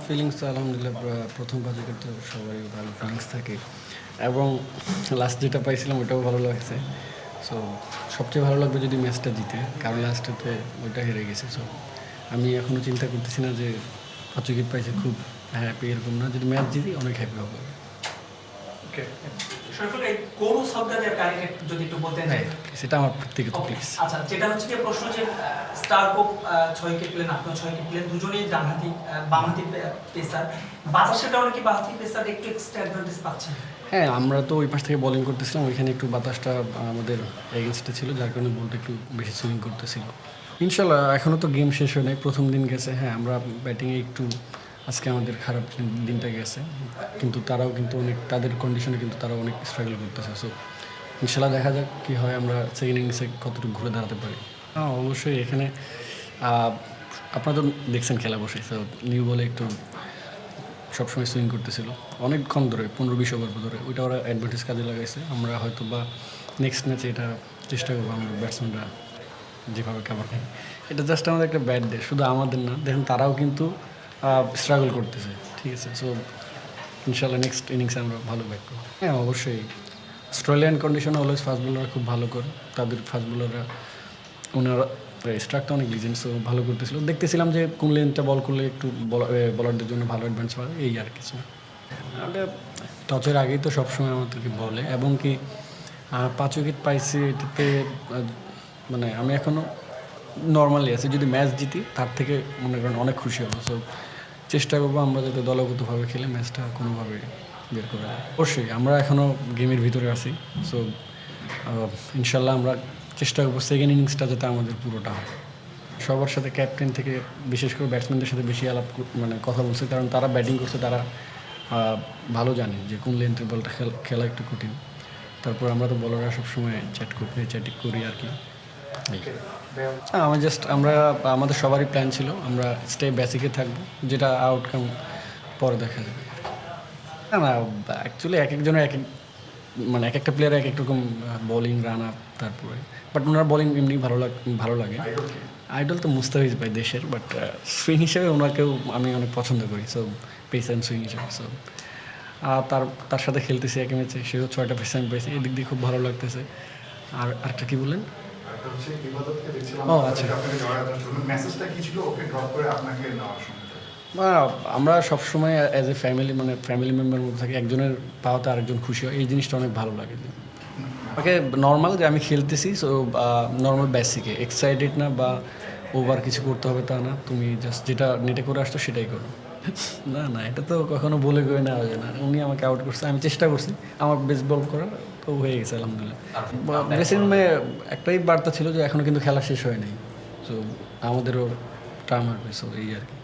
Feelings তো আলহামদুলিল্লাহ প্রথম বাজিকে তো সবারই ভালো ফিলিংস থাকে এবং লাস্ট যেটা পাইছিলাম ওটাও ভালো লাগছে। সো সবচেয়ে ভালো লাগবে যদি ম্যাচটা জিতে, কারণ লাস্টে তো ওইটা হেরে গেছে। সো আমি এখনও চিন্তা করতেছি না যে 5 উইকেট পাইছে খুব হ্যাপি, এরকম না। যদি ম্যাচ জিতি অনেক হ্যাপি হবো। ওকে, সরকার এই কোন শব্দের কারেক্ট যদি একটু বলতেন। হ্যাঁ, সেটা আমার থেকে তো প্লিজ। আচ্ছা, যেটা হচ্ছে যে প্রশ্ন যে স্টার কোপ 6 উইকেট পেলেন, আপনি 6 উইকেট পেলেন, দুজনেই ডানহাতি বামহাতি পেসার। বাতাসের কারণে কি বামহাতি পেসার একটু এক্সট্রা অ্যাডভান্টেজ পাচ্ছেন? হ্যাঁ, আমরা তো ওই পাশ থেকে বোলিং করতেছিলাম, ওইখানে একটু বাতাসটা আমাদের এগেনস্টে ছিল, যার কারণে বলটা একটু বেশি সুইং করতেছিল। ইনশাল্লাহ এখনও তো গেম শেষ হয় নাই, প্রথম দিন গেছে। হ্যাঁ, আমরা ব্যাটিংয়ে একটু আজকে আমাদের খারাপ দিনটা গেছে, কিন্তু তারাও কিন্তু অনেক, তাদের কন্ডিশনে কিন্তু তারা অনেক স্ট্রাগল করতেছে। সো ইনশাল্লাহ দেখা যাক কী হয়, আমরা সেকেন্ড ইনিংসে কতটুকু ঘুরে দাঁড়াতে পারি। হ্যাঁ, অবশ্যই এখানে আপনারা তো দেখছেন খেলা বসে। সো নিউ বলে একটু সবসময় সুইং করতেছিল অনেকক্ষণ ধরে, 15-20 ওভার ধরে। ওইটা ওরা অ্যাডভান্টেজ কাজে লাগাইছে। আমরা হয়তো বা নেক্সট ম্যাচে এটা চেষ্টা করবো, আমরা ব্যাটসম্যানরা যেভাবে কাভার খাই। এটা জাস্ট আমাদের একটা ব্যাড ডে, শুধু আমাদের না, দেখেন তারাও কিন্তু স্ট্রাগল করতেছে। ঠিক আছে, সো ইনশাল্লাহ নেক্সট ইনিংসে আমরা ভালো ব্যাট করবো। হ্যাঁ, অবশ্যই অস্ট্রেলিয়ান কন্ডিশনে অলওয়েজ ফাস্ট বোলাররা খুব ভালো করে। তাদের ফাস্ট বোলাররা ওনারা স্ট্রাকটা অনেক লিজেন্ড, সো ভালো করতেছিল। দেখতেছিলাম যে কোন লেনটা বল করলে একটু বলারদের জন্য ভালো অ্যাডভান্স পাবে, এই আর কিছু না। টচের আগেই তো সবসময় আমাদেরকে বলে, এবং কি 5 উইকেট পাইছি এটাতে মানে আমি এখনও নর্মালি আছি। যদি ম্যাচ জিতি তার থেকে মনে করেন অনেক খুশি হবো। সো চেষ্টা করবো আমরা যাতে দলগতভাবে খেলে ম্যাচটা কোনোভাবে বের করে দেয়। অবশ্যই আমরা এখনও গেমের ভিতরে আছি। সো ইনশাল্লাহ আমরা চেষ্টা করবো সেকেন্ড ইনিংসটা যাতে আমাদের পুরোটা হয়। সবার সাথে ক্যাপ্টেন থেকে বিশেষ করে ব্যাটসম্যানদের সাথে বেশি মানে কথা বলছে, কারণ তারা ব্যাটিং করছে, তারা ভালো জানে যে কোন লেন্থের বলটা খেলা একটু কঠিন। তারপর আমরা তো বলাররা সবসময় চ্যাটিং করি আর কি। আমরা আমাদের সবারই প্ল্যান ছিল আমরা স্টে বেসিকে থাকবো, যেটা আউটকাম পরে দেখা যাবে। না না, অ্যাকচুয়ালি এক একজনের মানে এক একটা প্লেয়ার এক এক রকম বোলিং রান আপ, তারপরে বাট ওনার বোলিং এমনি ভালো লাগে। আইডল তো মুস্তাফিজ ভাই দেশের, বাট সুইং হিসেবে ওনাকেও আমি অনেক পছন্দ করি। সো পেস অ্যান্ড সুইং হিসেবে, সো তার সাথে খেলতেছি এক ম্যাচে, সেও 6টা পেস আমি পাইছি, এদিক দিয়ে খুব ভালো লাগতেছে। আর আরেকটা কী বললেন? ও আচ্ছা, আমরা সবসময় অ্যাজ এ ফ্যামিলি, মানে ফ্যামিলি মেম্বার মধ্যে থাকি, একজনের পাওয়াতে আরেকজন খুশি হয়, এই জিনিসটা অনেক ভালো লাগে। যে ওকে নর্মাল যে আমি খেলতেছি, সো নর্মাল বেসিকে এক্সাইটেড না বা ওভার কিছু করতে হবে তা না, তুমি জাস্ট যেটা নেটে করে আসতো সেটাই করো। না না, এটা তো কখনো বলে করে নেওয়া যায় না। উনি আমাকে আউট করছে, আমি চেষ্টা করছি আমার বেস্ট বল করার, তো হয়ে গেছে আলহামদুলিল্লাহ। ড্রেসিং রুমে একটাই বার্তা ছিল যে এখনও কিন্তু খেলা শেষ হয় নাই, সো আমাদেরও টার্ম আসবে, সো এই আর কি।